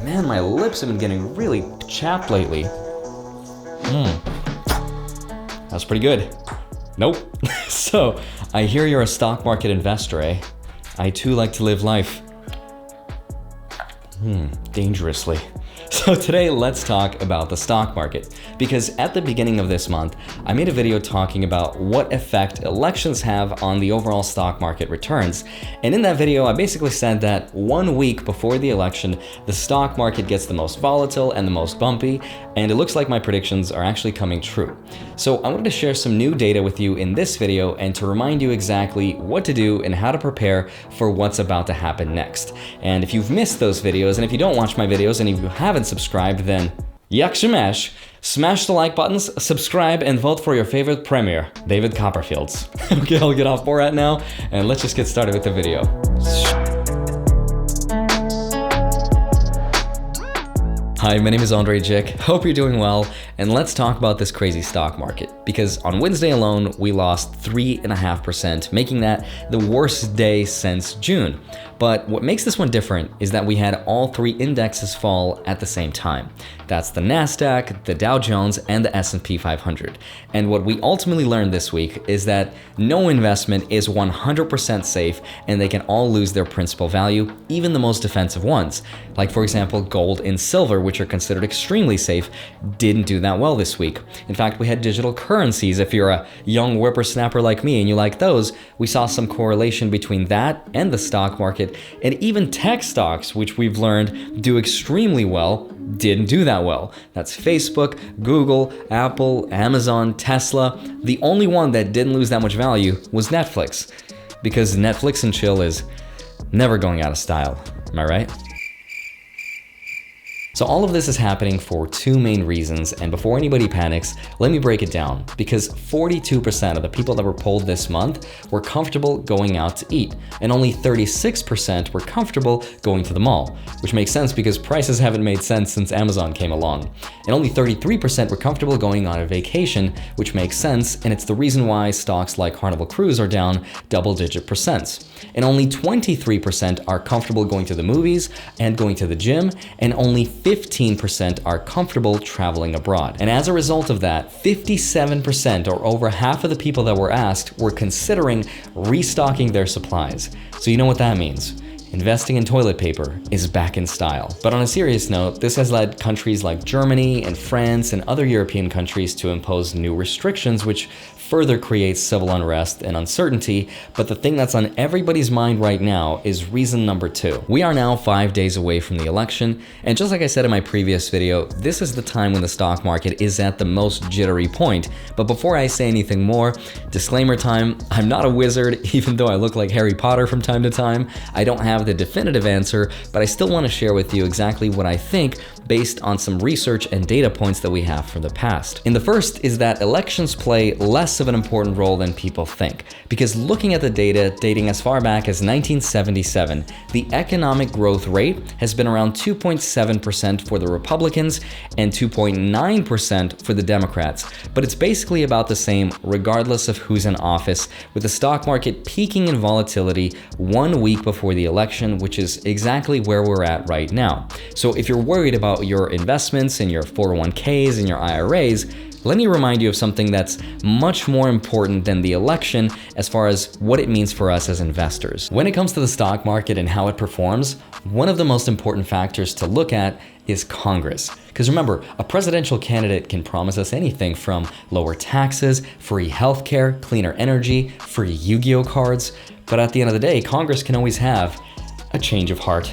Man, my lips have been getting really chapped lately. That's pretty good. Nope. So, I hear you're a stock market investor, eh? I too like to live life. Dangerously. So today, let's talk about the stock market, because at the beginning of this month, I made a video talking about what effect elections have on the overall stock market returns. And in that video, I basically said that 1 week before the election, the stock market gets the most volatile and the most bumpy, and it looks like my predictions are actually coming true. So I wanted to share some new data with you in this video and to remind you exactly what to do and how to prepare for what's about to happen next. And if you've missed those videos, and if you don't watch my videos, and if you haven't subscribed, then yakshimash, smash the like buttons, subscribe, and vote for your favorite premier, David Copperfield's. Okay, I'll get off Borat now, and let's just get started with the video. Hi, my name is Andre Jick. Hope you're doing well, and let's talk about this crazy stock market. Because on Wednesday alone, we lost 3.5%, making that the worst day since June. But what makes this one different is that we had all three indexes fall at the same time. That's the NASDAQ, the Dow Jones, and the S&P 500. And what we ultimately learned this week is that no investment is 100% safe, and they can all lose their principal value, even the most defensive ones. Like for example, gold and silver, which are considered extremely safe, didn't do that well this week. In fact, we had digital currencies. If you're a young whippersnapper like me and you like those, we saw some correlation between that and the stock market. And even tech stocks, which we've learned do extremely well, didn't do that well. That's Facebook, Google, Apple, Amazon, Tesla. The only one that didn't lose that much value was Netflix, because Netflix and chill is never going out of style. Am I right? So all of this is happening for two main reasons, and before anybody panics, let me break it down, because 42% of the people that were polled this month were comfortable going out to eat, and only 36% were comfortable going to the mall, which makes sense because prices haven't made sense since Amazon came along. And only 33% were comfortable going on a vacation, which makes sense, and it's the reason why stocks like Carnival Cruise are down double-digit percents. And only 23% are comfortable going to the movies and going to the gym, and only 15% are comfortable traveling abroad. And as a result of that, 57%, or over half of the people that were asked, were considering restocking their supplies. So you know what that means. Investing in toilet paper is back in style. But on a serious note, this has led countries like Germany and France and other European countries to impose new restrictions, which further creates civil unrest and uncertainty. But the thing that's on everybody's mind right now is reason number 2. We are now 5 days away from the election, and just like I said in my previous video, this is the time when the stock market is at the most jittery point. But before I say anything more, disclaimer time, I'm not a wizard, even though I look like Harry Potter from time to time. I don't have the definitive answer, but I still want to share with you exactly what I think based on some research and data points that we have from the past. And the first is that elections play less of an important role than people think, because looking at the data dating as far back as 1977, the economic growth rate has been around 2.7% for the Republicans and 2.9% for the Democrats. But it's basically about the same regardless of who's in office, with the stock market peaking in volatility 1 week before the election, which is exactly where we're at right now. So if you're worried about your investments and your 401ks and your IRAs, let me remind you of something that's much more important than the election as far as what it means for us as investors. When it comes to the stock market and how it performs, one of the most important factors to look at is Congress. Because remember, a presidential candidate can promise us anything from lower taxes, free healthcare, cleaner energy, free Yu-Gi-Oh cards, but at the end of the day, Congress can always have a change of heart.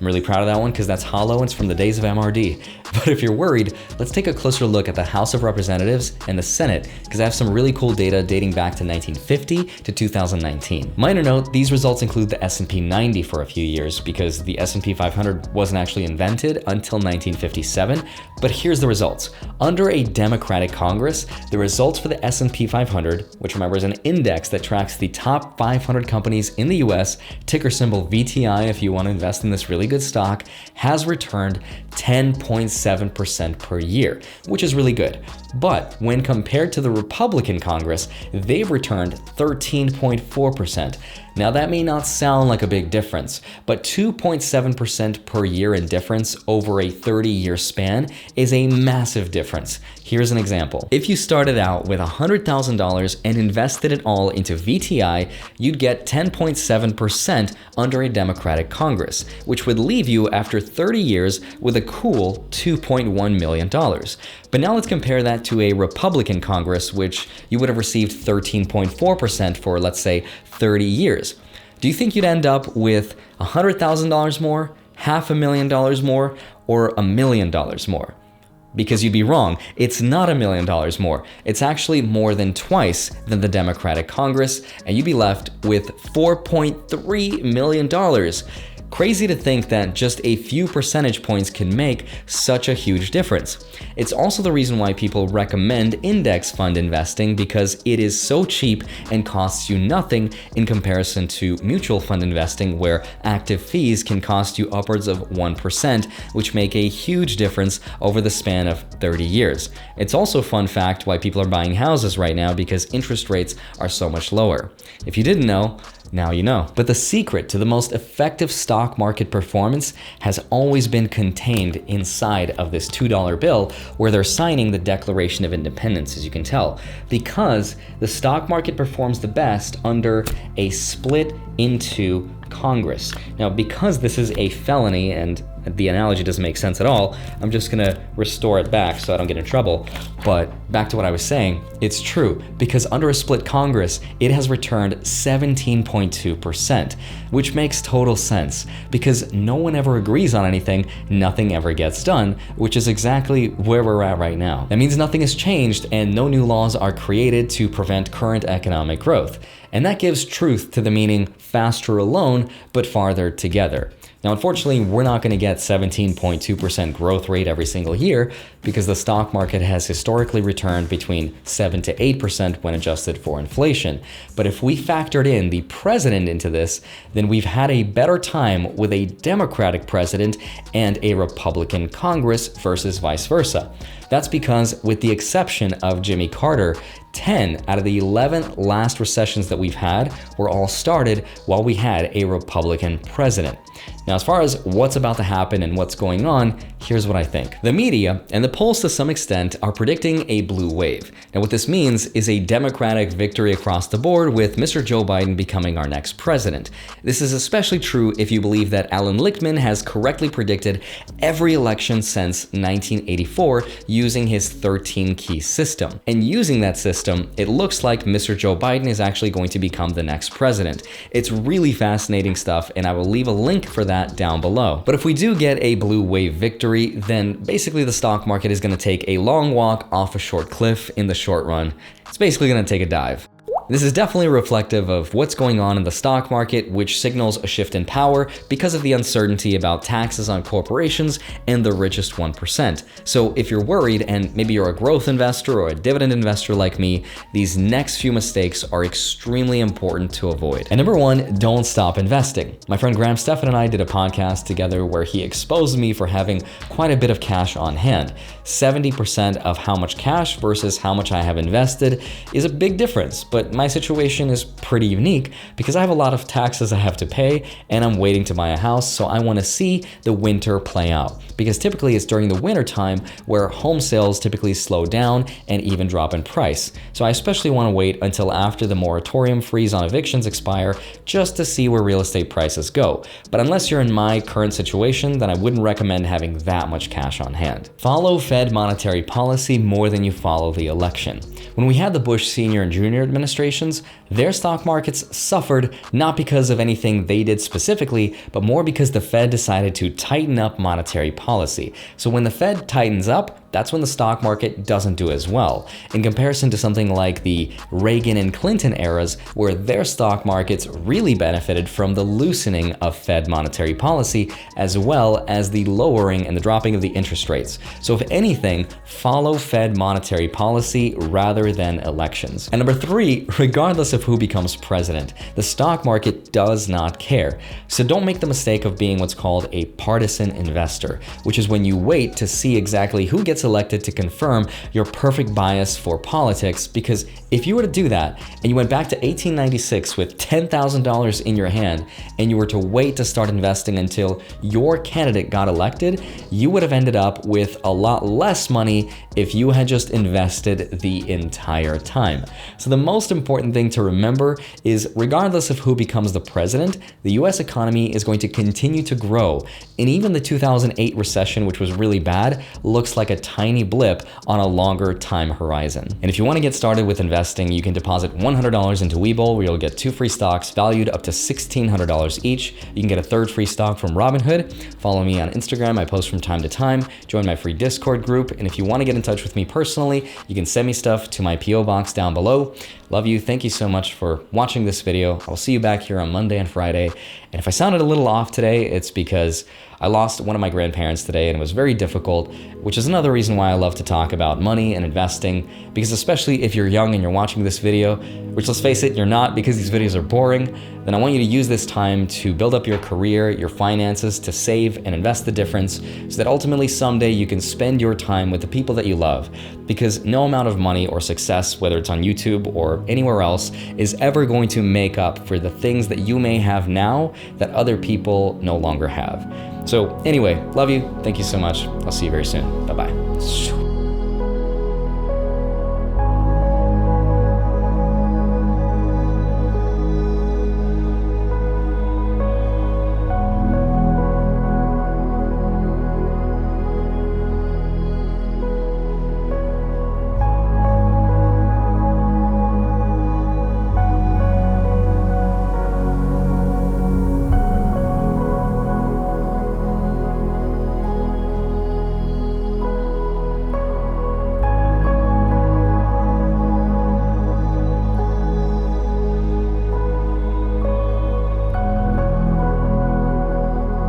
I'm really proud of that one because that's hollow and it's from the days of MRD. But if you're worried, let's take a closer look at the House of Representatives and the Senate, because I have some really cool data dating back to 1950 to 2019. Minor note, these results include the S&P 90 for a few years, because the S&P 500 wasn't actually invented until 1957. But here's the results. Under a Democratic Congress, the results for the S&P 500, which remember is an index that tracks the top 500 companies in the US, ticker symbol VTI if you want to invest in this really good stock, has returned 10.7% per year, which is really good. But when compared to the Republican Congress, they've returned 13.4%. Now that may not sound like a big difference, but 2.7% per year in difference over a 30-year span is a massive difference. Here's an example. If you started out with $100,000 and invested it all into VTI, you'd get 10.7% under a Democratic Congress, which would leave you after 30 years with a cool $2.1 million. But now let's compare that to a Republican Congress, which you would have received 13.4% for, let's say, 30 years. Do you think you'd end up with $100,000 more, $500,000 more, or $1 million more? Because you'd be wrong. It's not $1 million more. It's actually more than twice than the Democratic Congress, and you'd be left with $4.3 million. Crazy to think that just a few percentage points can make such a huge difference. It's also the reason why people recommend index fund investing, because it is so cheap and costs you nothing in comparison to mutual fund investing, where active fees can cost you upwards of 1%, which make a huge difference over the span of 30 years. It's also a fun fact why people are buying houses right now, because interest rates are so much lower. If you didn't know, now you know. But the secret to the most effective stock market performance has always been contained inside of this $2 bill, where they're signing the Declaration of Independence, as you can tell, because the stock market performs the best under a split into Congress. Now, because this is a felony and the analogy doesn't make sense at all, I'm just gonna restore it back so I don't get in trouble. But back to what I was saying, it's true, because under a split Congress, it has returned 17.2%, which makes total sense, because no one ever agrees on anything, nothing ever gets done, which is exactly where we're at right now. That means nothing has changed and no new laws are created to prevent current economic growth. And that gives truth to the meaning faster alone, but farther together. Now, unfortunately, we're not going to get 17.2% growth rate every single year, because the stock market has historically returned between 7 to 8% when adjusted for inflation. But if we factored in the president into this, then we've had a better time with a Democratic president and a Republican Congress versus vice versa. That's because, with the exception of Jimmy Carter, 10 out of the 11 last recessions that we've had were all started while we had a Republican president. Now, as far as what's about to happen and what's going on, here's what I think. The media and the polls to some extent are predicting a blue wave. Now, what this means is a Democratic victory across the board, with Mr. Joe Biden becoming our next president. This is especially true if you believe that Alan Lichtman has correctly predicted every election since 1984 using his 13-key system. And using that system, it looks like Mr. Joe Biden is actually going to become the next president. It's really fascinating stuff, and I will leave a link for that down below. But if we do get a blue wave victory, then basically the stock market is going to take a long walk off a short cliff in the short run. It's basically going to take a dive. This is definitely reflective of what's going on in the stock market, which signals a shift in power because of the uncertainty about taxes on corporations and the richest 1%. So if you're worried, and maybe you're a growth investor or a dividend investor like me, these next few mistakes are extremely important to avoid. And number one, don't stop investing. My friend Graham Stephan and I did a podcast together where he exposed me for having quite a bit of cash on hand. 70% of how much cash versus how much I have invested is a big difference, but my situation is pretty unique because I have a lot of taxes I have to pay and I'm waiting to buy a house, so I want to see the winter play out, because typically it's during the winter time where home sales typically slow down and even drop in price. So I especially want to wait until after the moratorium freeze on evictions expire just to see where real estate prices go. But unless you're in my current situation, then I wouldn't recommend having that much cash on hand. Follow Fed monetary policy more than you follow the election. When we had the Bush senior and junior administrations, their stock markets suffered not because of anything they did specifically, but more because the Fed decided to tighten up monetary policy. So when the Fed tightens up, that's when the stock market doesn't do as well, in comparison to something like the Reagan and Clinton eras, where their stock markets really benefited from the loosening of Fed monetary policy, as well as the lowering and the dropping of the interest rates. So if anything, follow Fed monetary policy rather than elections. And number 3, regardless of who becomes president, the stock market does not care. So don't make the mistake of being what's called a partisan investor, which is when you wait to see exactly who gets elected to confirm your perfect bias for politics, because if you were to do that and you went back to 1896 with $10,000 in your hand and you were to wait to start investing until your candidate got elected, you would have ended up with a lot less money if you had just invested the entire time. So the most important thing to remember is, regardless of who becomes the president, the US economy is going to continue to grow. And even the 2008 recession, which was really bad, looks like a tiny blip on a longer time horizon. And if you want to get started with investing, you can deposit $100 into Webull, where you'll get 2 free stocks valued up to $1,600 each. You can get a 3rd free stock from Robinhood. Follow me on Instagram. I post from time to time. Join my free Discord group. And if you want to get in touch with me personally, you can send me stuff to my PO box down below. Love you. Thank you so much for watching this video. I'll see you back here on Monday and Friday. And if I sounded a little off today, it's because I lost one of my grandparents today and it was very difficult, which is another reason why I love to talk about money and investing, because especially if you're young and you're watching this video, which, let's face it, you're not, because these videos are boring, then I want you to use this time to build up your career, your finances, to save and invest the difference, so that ultimately someday you can spend your time with the people that you love, because no amount of money or success, whether it's on YouTube or anywhere else, is ever going to make up for the things that you may have now that other people no longer have. So anyway, love you. Thank you so much. I'll see you very soon. Bye-bye.